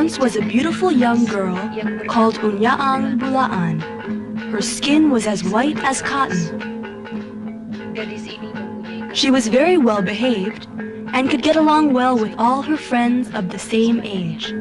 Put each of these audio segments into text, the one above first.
once was a beautiful young girl called 𝐂𝐿𝐵𝐵𝐿𝐵. Her skin was as white as cotton. She was very well behaved and could get along well with all her friends of the same age.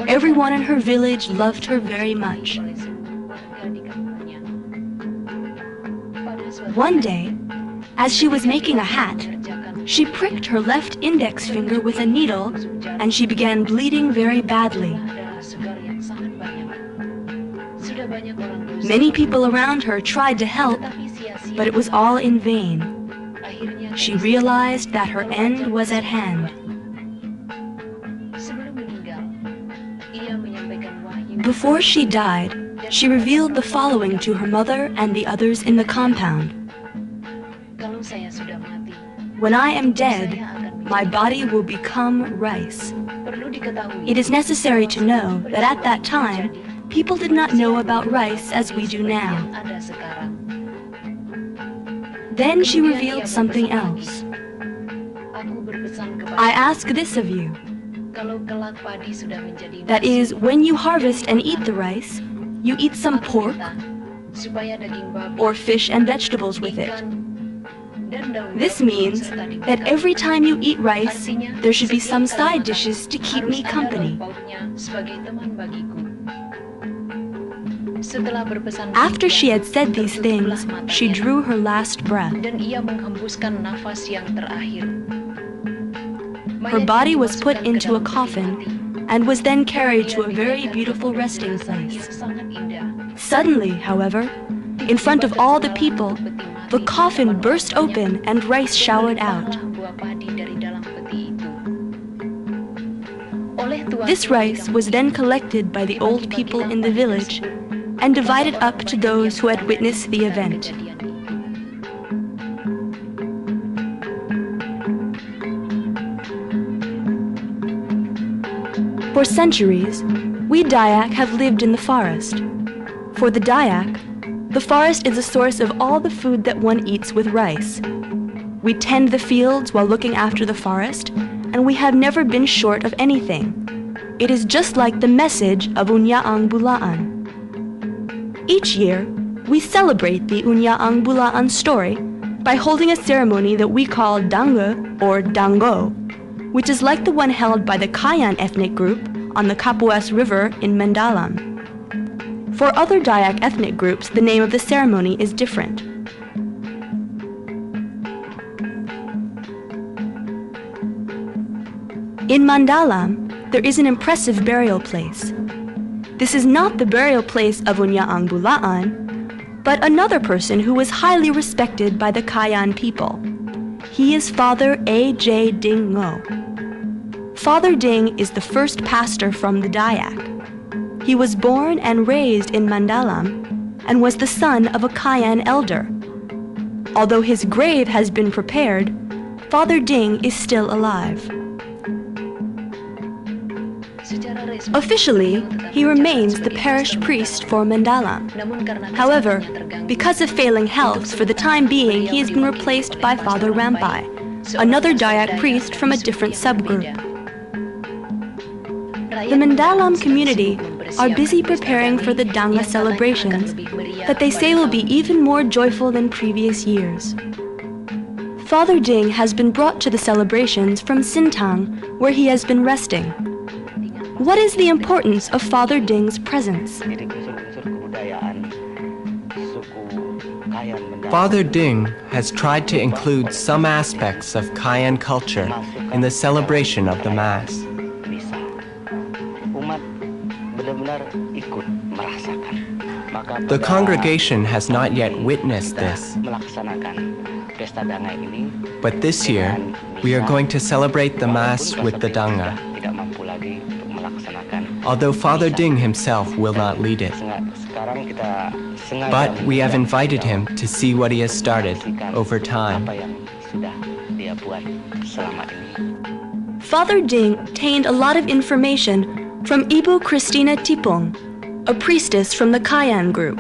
Everyone in her village loved her very much. One day, as she was making a hat, she pricked her left index finger with a needle and she began bleeding very badly. Many people around her tried to help, but it was all in vain. She realized that her end was at hand. Before she died, she revealed the following to her mother and the others in the compound. When I am dead, my body will become rice. It is necessary to know that at that time, people did not know about rice as we do now. Then she revealed something else. I ask this of you. That is, when you harvest and eat the rice, you eat some pork or fish and vegetables with it. This means that every time you eat rice, there should be some side dishes to keep me company. After she had said these things, she drew her last breath. Her body was put into a coffin and was then carried to a very beautiful resting place. Suddenly, however, in front of all the people, the coffin burst open and rice showered out. This rice was then collected by the old people in the village and divided up to those who had witnessed the event. For centuries, we Dayak have lived in the forest. For the Dayak, the forest is a source of all the food that one eats with rice. We tend the fields while looking after the forest, and we have never been short of anything. It is just like the message of 𝐂𝐿𝐵𝐵𝐿𝐵. Each year, we celebrate the 𝐂𝐿𝐵𝐵𝐿𝐵 story by holding a ceremony that we call 𝐷𝐷𝐿 or 𝐷𝐷𝐿, which is like the one held by the Kayan ethnic group on the Kapuas River in Mandalam. For other Dayak ethnic groups, the name of the ceremony is different. In Mandalam, there is an impressive burial place. This is not the burial place of 𝐂𝐿𝐵𝐵𝐿𝐵, but another person who was highly respected by the Kayan people. He is Father A.J. Ding Ngo. Father Ding is the first pastor from the Dayak. He was born and raised in Mandalam and was the son of a Kayan elder. Although his grave has been prepared, Father Ding is still alive. Officially, he remains the parish priest for Mandalam. However, because of failing health, for the time being he has been replaced by Father Rampai, another Dayak priest from a different subgroup. The Mandalam community are busy preparing for the 𝐷𝐷𝐿 celebrations that they say will be even more joyful than previous years. Father Ding has been brought to the celebrations from Sintang, where he has been resting. What is the importance of Father Ding's presence? Father Ding has tried to include some aspects of Kayan culture in the celebration of the Mass. The congregation has not yet witnessed this. But this year, we are going to celebrate the Mass with the 𝐷𝐷𝐿. Although Father Ding himself will not lead it. But we have invited him to see what he has started over time. Father Ding obtained a lot of information from Ibu Christina Tipong, a priestess from the Kayan group.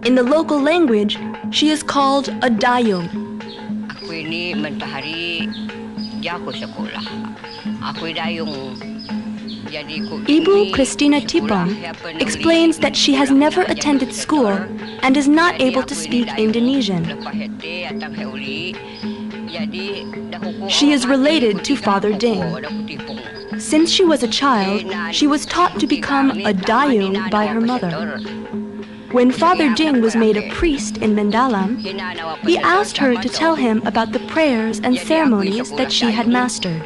In the local language, she is called a dayung. Ako ini mentahari, dia aku sekolah. Aku dayung Ibu Christina Tipong explains that she has never attended school and is not able to speak Indonesian. She is related to Father Ding. Since she was a child, she was taught to become a dayung by her mother. When Father Ding was made a priest in Mendalam, he asked her to tell him about the prayers and ceremonies that she had mastered.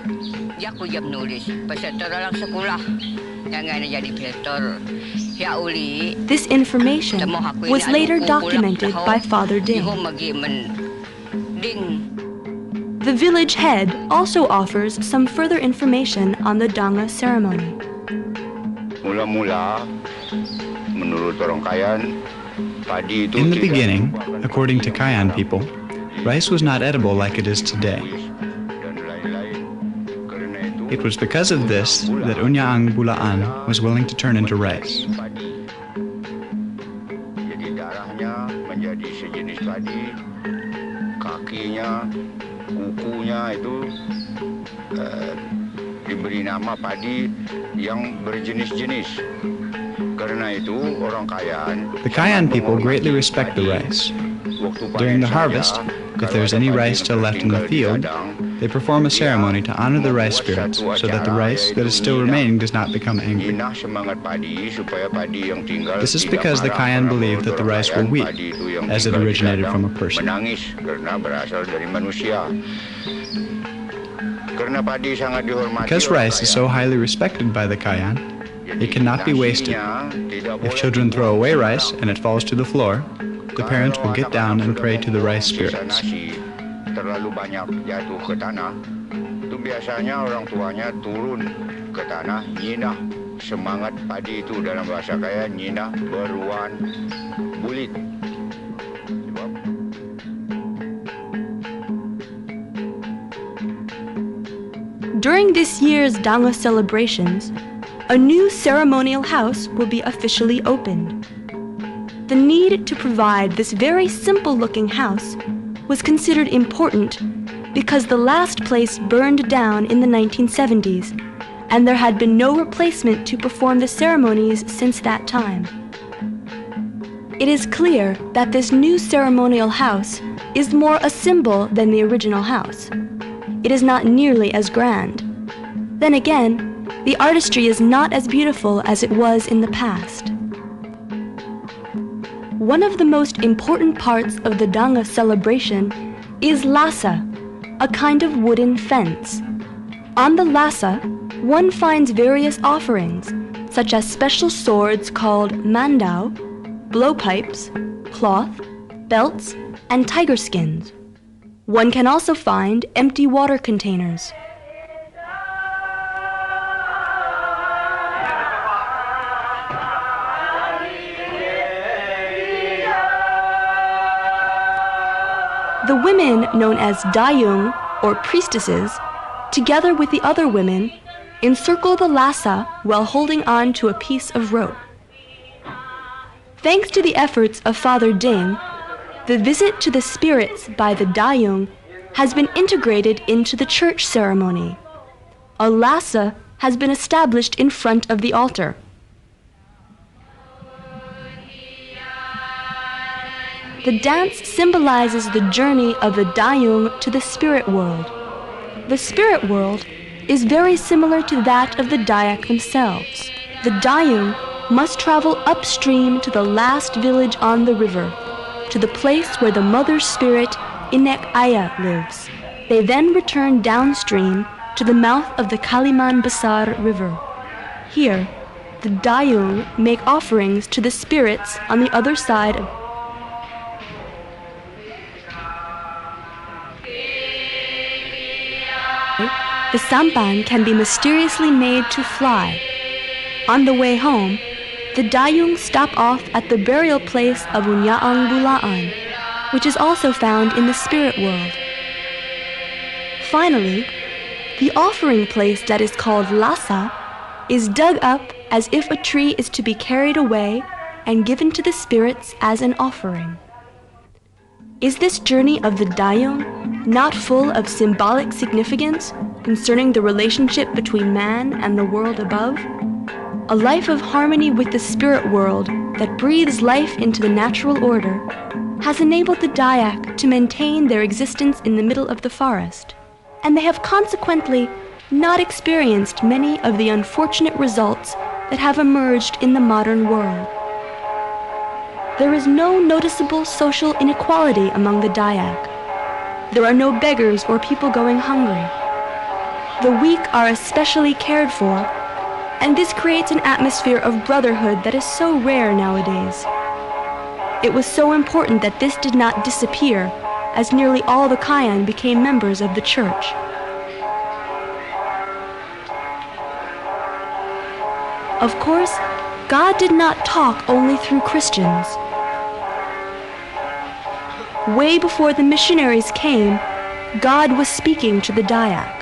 This information was later documented by Father Ding. The village head also offers some further information on the Danga ceremony. In the beginning, according to Kayan people, rice was not edible like it is today. It was because of this that Unyaang Bulaan was willing to turn into rice. Kukunya itu diberi nama padi yang berjenis-jenis. Karena itu orang Kayan. The Kayan people greatly respect the rice. During the harvest, if there is any rice still left in the field, they perform a ceremony to honor the rice spirits so that the rice that is still remaining does not become angry. This is because the Kayan believe that the rice will weep, as it originated from a person. Because rice is so highly respected by the Kayan, it cannot be wasted. If children throw away rice and it falls to the floor, the parents will get down and pray to the rice spirits. Terlalu banyak jatuh ke tanah, itu biasanya orang tuanya turun ke tanah, nyinah semangat padi itu dalam bahasa Kayan, nyinah beruan bulit. During this year's Danga celebrations, a new ceremonial house will be officially opened. The need to provide this very simple-looking house was considered important because the last place burned down in the 1970s, and there had been no replacement to perform the ceremonies since that time. It is clear that this new ceremonial house is more a symbol than the original house. It is not nearly as grand. Then again, the artistry is not as beautiful as it was in the past. One of the most important parts of the Danga celebration is lasa, a kind of wooden fence. On the lasa, one finds various offerings, such as special swords called mandau, blowpipes, cloth, belts, and tiger skins. One can also find empty water containers. The women known as dayung, or priestesses, together with the other women, encircle the lasa while holding on to a piece of rope. Thanks to the efforts of Father Ding, the visit to the spirits by the dayung has been integrated into the church ceremony. A lasa has been established in front of the altar. The dance symbolizes the journey of the dayung to the spirit world. The spirit world is very similar to that of the Dayak themselves. The dayung must travel upstream to the last village on the river, to the place where the mother spirit 𝐋𝐄𝐆𝐄 lives. They then return downstream to the mouth of the Kaliman Besar River. Here, the dayung make offerings to the spirits on the other side of the sampan can be mysteriously made to fly. On the way home, the dayung stop off at the burial place of Unyaang Bulaan, which is also found in the spirit world. Finally, the offering place that is called lasa is dug up as if a tree is to be carried away and given to the spirits as an offering. Is this journey of the dayung not full of symbolic significance, concerning the relationship between man and the world above, a life of harmony with the spirit world that breathes life into the natural order, has enabled the Dayak to maintain their existence in the middle of the forest, and they have consequently not experienced many of the unfortunate results that have emerged in the modern world. There is no noticeable social inequality among the Dayak. There are no beggars or people going hungry. The weak are especially cared for, and this creates an atmosphere of brotherhood that is so rare nowadays. It was so important that this did not disappear, as nearly all the Kayan became members of the church. Of course, God did not talk only through Christians. Way before the missionaries came, God was speaking to the Dayak.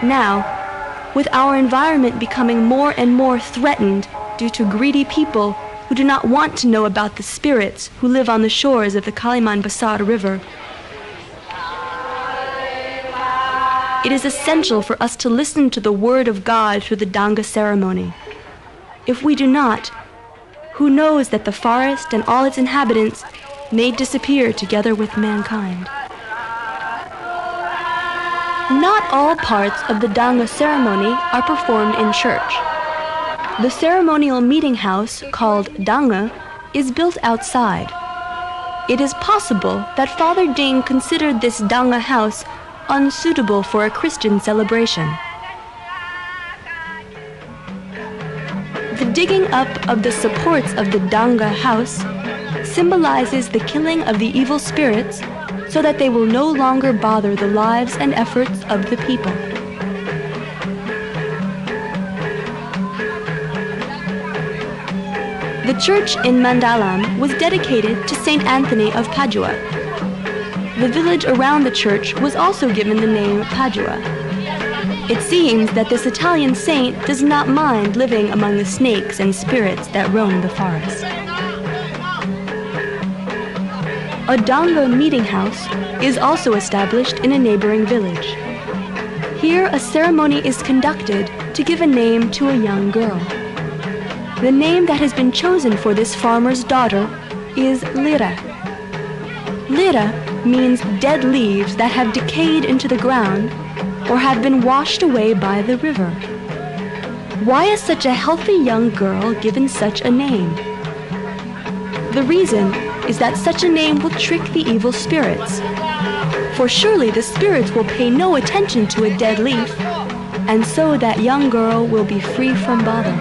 Now, with our environment becoming more and more threatened due to greedy people who do not want to know about the spirits who live on the shores of the Kaliman Besar River, it is essential for us to listen to the word of God through the Danga ceremony. If we do not, who knows that the forest and all its inhabitants may disappear together with mankind. Not all parts of the Danga ceremony are performed in church. The ceremonial meeting house, called Danga, is built outside. It is possible that Father Ding considered this Danga house unsuitable for a Christian celebration. The digging up of the supports of the Danga house symbolizes the killing of the evil spirits so that they will no longer bother the lives and efforts of the people. The church in Mandalam was dedicated to Saint Anthony of Padua. The village around the church was also given the name Padua. It seems that this Italian saint does not mind living among the snakes and spirits that roam the forest. A Danga meeting house is also established in a neighboring village. Here a ceremony is conducted to give a name to a young girl. The name that has been chosen for this farmer's daughter is Lira. Lira means dead leaves that have decayed into the ground or have been washed away by the river. Why is such a healthy young girl given such a name? The reason is that such a name will trick the evil spirits. For surely the spirits will pay no attention to a dead leaf, and so that young girl will be free from bother.